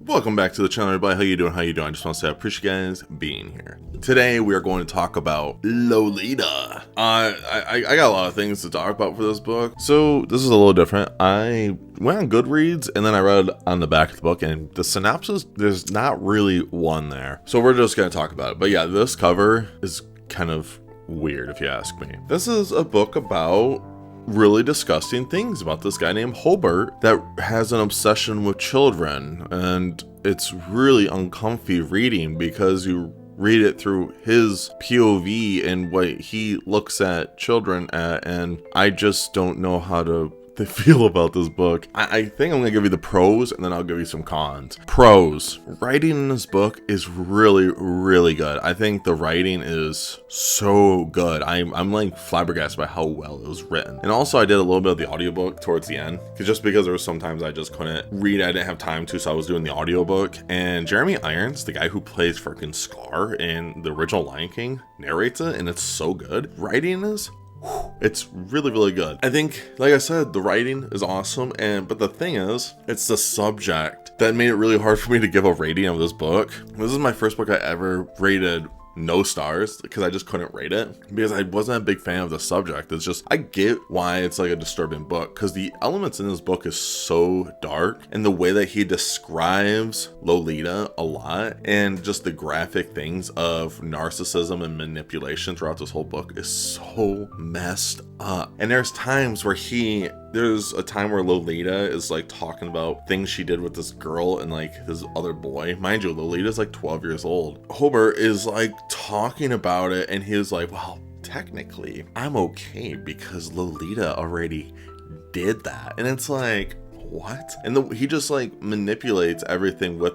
Welcome back to the channel, everybody. How you doing? I just want to say I appreciate you guys being here. Today we are going to talk about Lolita. I got a lot of things to talk about for this book, so this is a little different. I went on Goodreads and then I read on the back of the book, and the synopsis, there's not really one there, so we're just going to talk about it. But yeah, this cover is kind of weird if you ask me. This is a book about really disgusting things about this guy named Hobart that has an obsession with children, and it's really uncomfy reading because you read it through his POV and what he looks at children at, and I just don't know how to feel about this book. I think I'm gonna give you the pros and then I'll give you some cons. Pros: writing in this book is really good. I think the writing is so good. I'm like flabbergasted by how well it was written. And also I did a little bit of the audiobook towards the end, because there were sometimes I just couldn't read. I didn't have time to, so I was doing the audiobook. And Jeremy Irons, the guy who plays freaking Scar in the original Lion King, narrates it, and it's so good. Writing is, it's really good. I think, like I said, the writing is awesome, but the thing is, it's the subject that made it really hard for me to give a rating of this book. This is my first book I ever rated no stars, because I just couldn't rate it because I wasn't a big fan of the subject. It's just, I get why it's like a disturbing book, because the elements in this book is so dark, and the way that he describes Lolita a lot, and just the graphic things of narcissism and manipulation throughout this whole book is so messed up. And there's times where there's a time where Lolita is like talking about things she did with this girl and like this other boy. Mind you, Lolita's like 12 years old. Hobart is like talking about it, and he's like, well, technically I'm okay because Lolita already did that. And it's like, what? And he just like manipulates everything with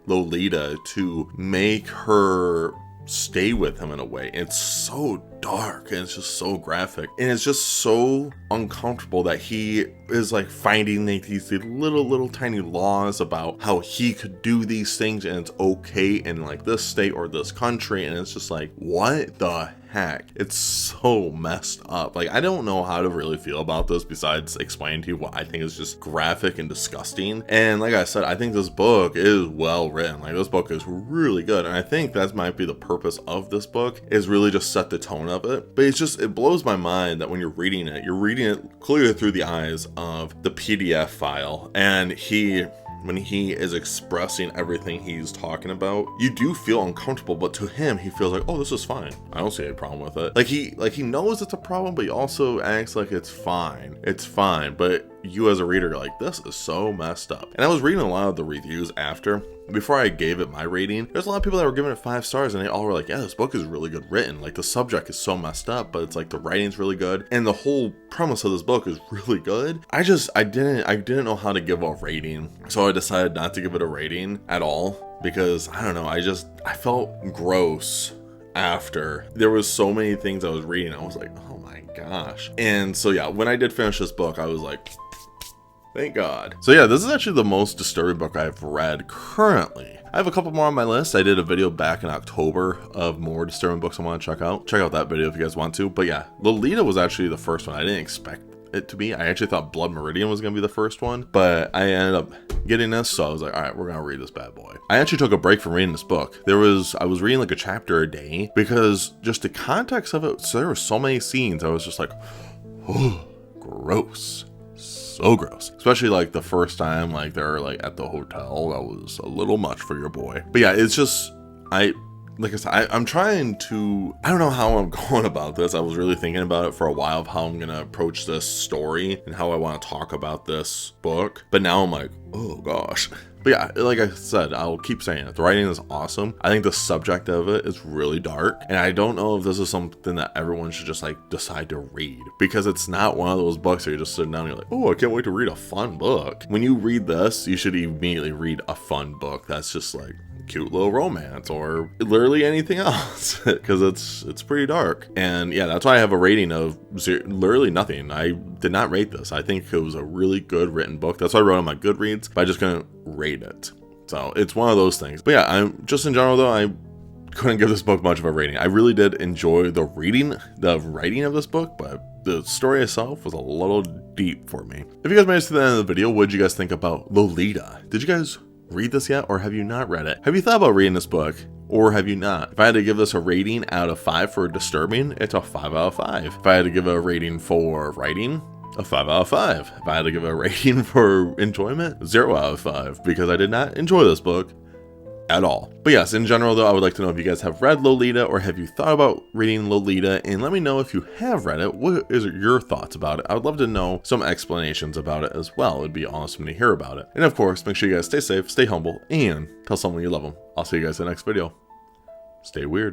Lolita to make her stay with him in a way. It's so dark, and it's just so graphic, and it's just so uncomfortable that he is like finding these little tiny laws about how he could do these things, and it's okay in like this state or this country, and it's just like, what the heck? It's so messed up. Like, I don't know how to really feel about this besides explain to you what I think is just graphic and disgusting. And like I said, I think this book is well written. Like, this book is really good, and I think that might be the purpose of this book, is really just set the tone of it. But it blows my mind that when you're reading it clearly through the eyes of the PDF file, and when he is expressing everything he's talking about, you do feel uncomfortable, but to him, he feels like, oh, this is fine. I don't see any problem with it. Like he knows it's a problem, but he also acts like it's fine. It's fine, but you as a reader are like, this is so messed up. And I was reading a lot of the reviews before I gave it my rating. There's a lot of people that were giving it 5 stars, and they all were like, yeah, this book is really good written. Like, the subject is so messed up, but it's like the writing's really good, and the whole premise of this book is really good. I didn't know how to give a rating, so I decided not to give it a rating at all, because I don't know, I felt gross after. There was so many things I was reading, I was like, oh my gosh. And so yeah, when I did finish this book, I was like, thank God. So yeah, this is actually the most disturbing book I've read currently. I have a couple more on my list. I did a video back in October of more disturbing books I want to check out. Check out that video if you guys want to. But yeah, Lolita was actually the first one. I didn't expect it to be. I actually thought Blood Meridian was going to be the first one, but I ended up getting this, so I was like, all right, we're going to read this bad boy. I actually took a break from reading this book. I was reading like a chapter a day, because just the context of it, so there were so many scenes, I was just like, oh, gross. So gross. Especially like the first time like they're like at the hotel. That was a little much for your boy. But yeah, it's just, like I said, I'm trying to, I don't know how I'm going about this. I was really thinking about it for a while of how I'm gonna approach this story and how I want to talk about this book. But now I'm like, oh gosh. But yeah, like I said, I'll keep saying it. The writing is awesome. I think the subject of it is really dark. And I don't know if this is something that everyone should just like decide to read, because it's not one of those books where you're just sitting down and you're like, oh, I can't wait to read a fun book. When you read this, you should immediately read a fun book that's just like cute little romance or literally anything else, because it's pretty dark. And yeah, that's why I have a rating of literally nothing. I did not rate this. I think it was a really good written book. That's why I wrote on my Goodreads, but I just couldn't rate it. So it's one of those things. But yeah, I'm just in general though, I couldn't give this book much of a rating. I really did enjoy the writing of this book, but the story itself was a little deep for me. If you guys made it to the end of the video, what did you guys think about Lolita? Did you guys read this yet, or have you not read it? Have you thought about reading this book, or have you not? If I had to give this a rating out of 5 for disturbing, it's a 5 out of 5. If I had to give a rating for writing, a 5 out of 5. If I had to give a rating for enjoyment, 0 out of 5, because I did not enjoy this book at all. But yes, in general though, I would like to know if you guys have read Lolita, or have you thought about reading Lolita, and let me know if you have read it. What is your thoughts about it? I would love to know some explanations about it as well. It'd be awesome to hear about it. And of course, make sure you guys stay safe, stay humble, and tell someone you love them. I'll see you guys in the next video. Stay weird.